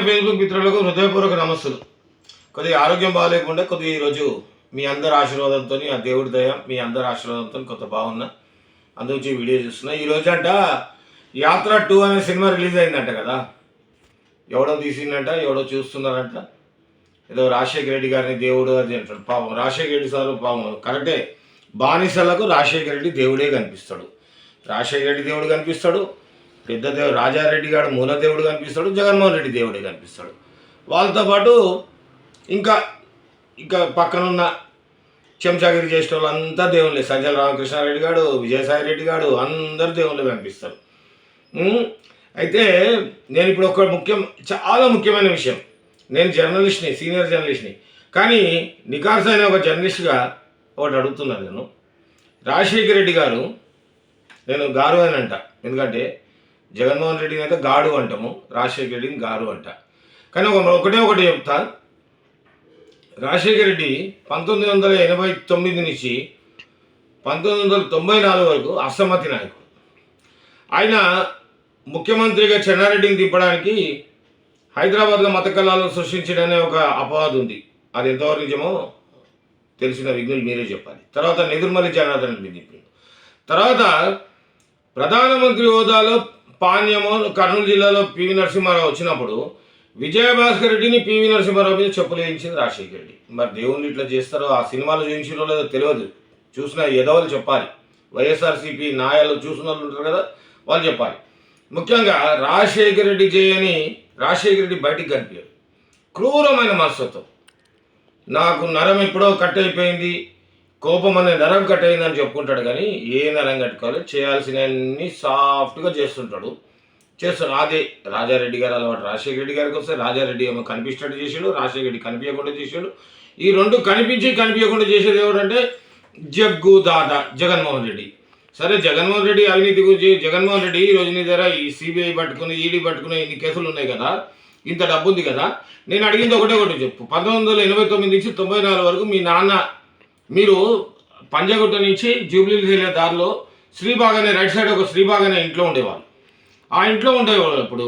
Facebook మిత్రులకు హృదయపూర్వక నమస్సులు. కొద్దిగా ఆరోగ్యం బాగాలేకుండా కొద్దిగా ఈరోజు మీ అందరి ఆశీర్వాదంతో ఆ దేవుడి దయ మీ అందరి ఆశీర్వాదంతో కొంత బాగున్నా. అందుగురించి వీడియో చూస్తున్నా. ఈరోజు అంట యాత్ర 2 అనే సినిమా రిలీజ్ అయిందంట కదా. ఎవడో తీసిందంట, ఎవడో చూస్తున్నారంట. ఏదో రాజశేఖర రెడ్డి గారిని దేవుడు అది అంటాడు. పాపం రాజశేఖర రెడ్డి సార్ పాపం కరెక్టే. బానిసలకు రాజశేఖర రెడ్డి దేవుడే కనిపిస్తాడు. రాజశేఖర రెడ్డి దేవుడు కనిపిస్తాడు, పెద్ద దేవుడు రాజారెడ్డి గారు మూల దేవుడు కనిపిస్తాడు, జగన్మోహన్ రెడ్డి దేవుడే కనిపిస్తాడు. వాళ్ళతో పాటు ఇంకా ఇంకా పక్కనున్న చెంచాగిరి చేసిన వాళ్ళంతా దేవుళ్ళే. సజ్జల రామకృష్ణారెడ్డి గారు, విజయసాయి రెడ్డి గారు అందరు దేవుళ్ళు కనిపిస్తారు. అయితే నేను ఇప్పుడు చాలా ముఖ్యమైన విషయం. నేను జర్నలిస్ట్ని, సీనియర్ జర్నలిస్ట్ని. కానీ నికార్స్ అయిన ఒక జర్నలిస్ట్గా ఒకటి అడుగుతున్నాను నేను. రాజశేఖర రెడ్డి గారు, నేను గారు అని అంట, ఎందుకంటే జగన్మోహన్ రెడ్డిని అయితే గాడు అంటాము, రాజశేఖర రెడ్డిని గారు అంట. కానీ ఒకటి చెప్తా. రాజశేఖర రెడ్డి 1989 నుంచి 1994 వరకు అసమ్మతి నాయకుడు. ఆయన ముఖ్యమంత్రిగా చెన్నారెడ్డిని దింపడానికి హైదరాబాద్లో మత కళాలను సృష్టించడనే ఒక అపవాదం ఉంది. అది ఎంతవరకు నిజమో తెలిసిన విఘ్నులు మీరే చెప్పాలి. తర్వాత నెదురుమల్లి జనార్దన్ రెడ్డి దింపింది. తర్వాత ప్రధానమంత్రి హోదాలో పాణ్యమో కర్నూలు జిల్లాలో పివి నరసింహారావు వచ్చినప్పుడు విజయభాస్కర్ రెడ్డిని పివి నరసింహారావు మీద చెప్పులు వేయించింది రాజశేఖర రెడ్డి. మరి దేవుళ్ళు ఇట్లా చేస్తారో ఆ సినిమాలో చూపించడం లేదో తెలియదు. చూసిన ఎదవలు చెప్పాలి. వైఎస్ఆర్సీపీ నాయాలు చూసిన వాళ్ళు ఉంటారు కదా, వాళ్ళు చెప్పాలి. ముఖ్యంగా రాజశేఖర రెడ్డి చేయని రాజశేఖర రెడ్డి బయటికి కనిపించారు. క్రూరమైన మనస్తత్వం. నాకు నరం ఎప్పుడో కట్ అయిపోయింది, కోపం అనే నరం కట్ అయిందని చెప్పుకుంటాడు. కానీ ఏ నరం కట్టుకోవాలి, చేయాల్సినవన్నీ సాఫ్ట్గా చేస్తుంటాడు. అదే రాజారెడ్డి గారు అలవాటు. రాజశేఖర రెడ్డి గారికి వస్తే రాజారెడ్డి ఏమో కనిపించినట్టు చేసాడు, రాజశేఖర రెడ్డి కనిపించకుండా చేసాడు. ఈ రెండు కనిపించకుండా చేసేది ఎవరంటే జగ్గు దాదా జగన్మోహన్ రెడ్డి. సరే, జగన్మోహన్ రెడ్డి అవినీతి గురించి జగన్మోహన్ రెడ్డి ఈరోజు నీ దగ్గర ఈ సిబిఐ పట్టుకుని ఈడీ పట్టుకుని ఇన్ని కేసులు ఉన్నాయి కదా, ఇంత డబ్బు ఉంది కదా. నేను అడిగింది ఒకటి చెప్పు. 1989 నుంచి 94 వరకు మీ నాన్న మీరు పంజగుట్ట నుంచి జూబ్లీహిల్స్ వెళ్ళే దారిలో శ్రీబాగ్ అనే రైట్ సైడ్ ఒక శ్రీబాగ్ అనే ఇంట్లో ఉండేవాళ్ళు. ఆ ఇంట్లో ఉండేవాళ్ళప్పుడు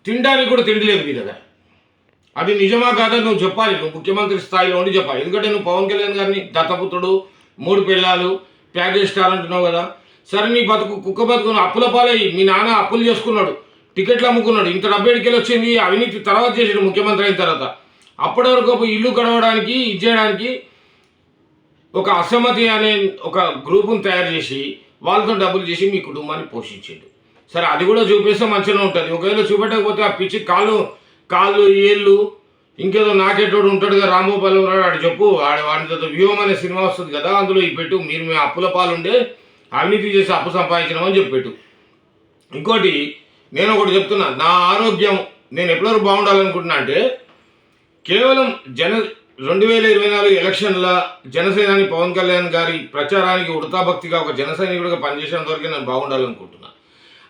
తినడానికి కూడా తిండి లేదు మీ దగ్గర. అది నిజమా కాదా నువ్వు చెప్పాలి. నువ్వు ముఖ్యమంత్రి స్థాయిలో ఉండి చెప్పాలి. ఎందుకంటే నువ్వు పవన్ కళ్యాణ్ గారిని దత్తపుత్రుడు, 3 పిల్లలు, ప్యాకేజ్ స్టార్ అంటున్నావు కదా. సరే, నీ కుక్క బతుకును అప్పుల పాలయ్యి మీ నాన్న అప్పులు చేసుకున్నాడు, టికెట్లు అమ్ముకున్నాడు. ఇంత డబ్బేడికెళ్ళి వచ్చింది అవినీతి తర్వాత చేసాడు ముఖ్యమంత్రి అయిన తర్వాత. అప్పటి వరకు ఇల్లు గడవడానికి ఇచ్చేయడానికి ఒక అసమ్మతి అనే ఒక గ్రూపును తయారు చేసి వాళ్ళతో డబ్బులు చేసి మీ కుటుంబాన్ని పోషించిండు. సరే, అది కూడా చూపిస్తే మంచిగా ఉంటుంది. ఒకవేళ చూపెట్టకపోతే ఆ పిచ్చి కాళ్ళు ఏళ్ళు ఇంకేదో నాకెటోడు ఉంటాడు కదా, రాంగోపాల్ ఉన్నాడు, ఆడు చెప్పు. వాడితో వ్యూహం అనే సినిమా వస్తుంది కదా, అందులో ఈ పెట్టు. మీరు మేము అప్పుల పాలుండే అవినీతి చేసి అప్పు సంపాదించినామని చెప్పెట్టు. ఇంకోటి నేను ఒకటి చెప్తున్నా. నా ఆరోగ్యం నేను ఎప్పటివరకు బాగుండాలనుకుంటున్నా అంటే కేవలం 2024 ఎలక్షన్ల జనసేనాని పవన్ కళ్యాణ్ గారి ప్రచారానికి ఉడతాభక్తిగా ఒక జనసైనికుడిగా పనిచేసేంత వరకు నేను బాగుండాలనుకుంటున్నా.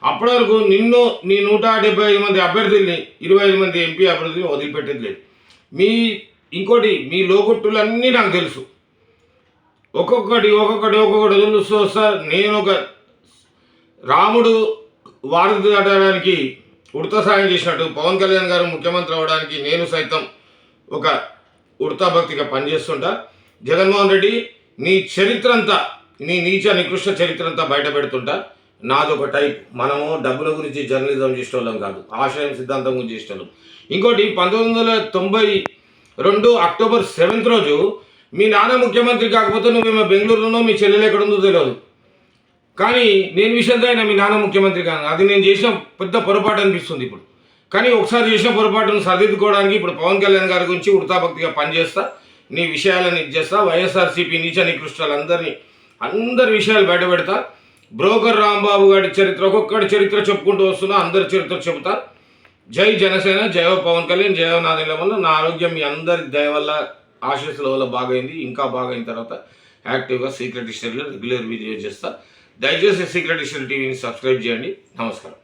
అప్పటి వరకు నీ 175 మంది అభ్యర్థుల్ని 25 మంది ఎంపీ అభ్యర్థుల్ని వదిలిపెట్టేది లేదు. ఇంకోటి మీ లోకొట్టులన్నీ నాకు తెలుసు. ఒక్కొక్కటి తెలుసు సార్. నేను ఒక రాముడు వారధి దాటడానికి ఉడత సాయం చేసినట్టు పవన్ కళ్యాణ్ గారు ముఖ్యమంత్రి అవ్వడానికి నేను సైతం ఒక ఉడతాభక్తిగా పనిచేస్తుంటా. జగన్మోహన్ రెడ్డి, నీ చరిత్ర అంతా, నీ నీచ నికృష్ట చరిత్ర అంతా బయట పెడుతుంటా. నాదొక టైప్. మనము డబ్బుల గురించి జర్నలిజం చేసేవాళ్ళం కాదు, ఆశయం సిద్ధాంతం గురించి చేసేవాళ్ళం. ఇంకోటి 1992 అక్టోబర్ 7 రోజు మీ నాన్న ముఖ్యమంత్రి కాకపోతే నువ్వేమో బెంగళూరులో మీ చెల్లెలు ఎక్కడుందో తెలియదు. కానీ నేను విషయంతో అయినా మీ నాన్న ముఖ్యమంత్రి కాదు. అది నేను చేసిన పెద్ద పొరపాటు అనిపిస్తుంది ఇప్పుడు. కానీ ఒకసారి చేసిన పొరపాటును సరిదిద్దుకోవడానికి ఇప్పుడు పవన్ కళ్యాణ్ గారి గురించి ఉడతాభక్తిగా పనిచేస్తా. నీ విషయాలను ఇచ్చేస్తా. వైఎస్ఆర్సీపీ నీచ నికృష్టాలు అందరి విషయాలు బయట పెడతా. బ్రోకర్ రాంబాబు గారి చరిత్ర, ఒక్కొక్కటి చరిత్ర చెప్పుకుంటూ వస్తున్నా. అందరి చరిత్ర చెబుతా. జై జనసేన, జయ పవన్ కళ్యాణ్, జయ నాదేళ్ల వల్ల నా ఆరోగ్యం మీ అందరి దయ వల్ల ఆశీస్సుల వల్ల బాగైంది. ఇంకా బాగైన తర్వాత యాక్టివ్గా సీక్రెట్ హిస్టరీలో రెగ్యులర్ వీడియో చేస్తా. దయచేసి సీక్రెట్ హిస్టరీ టీవీని సబ్స్క్రైబ్ చేయండి. నమస్కారం.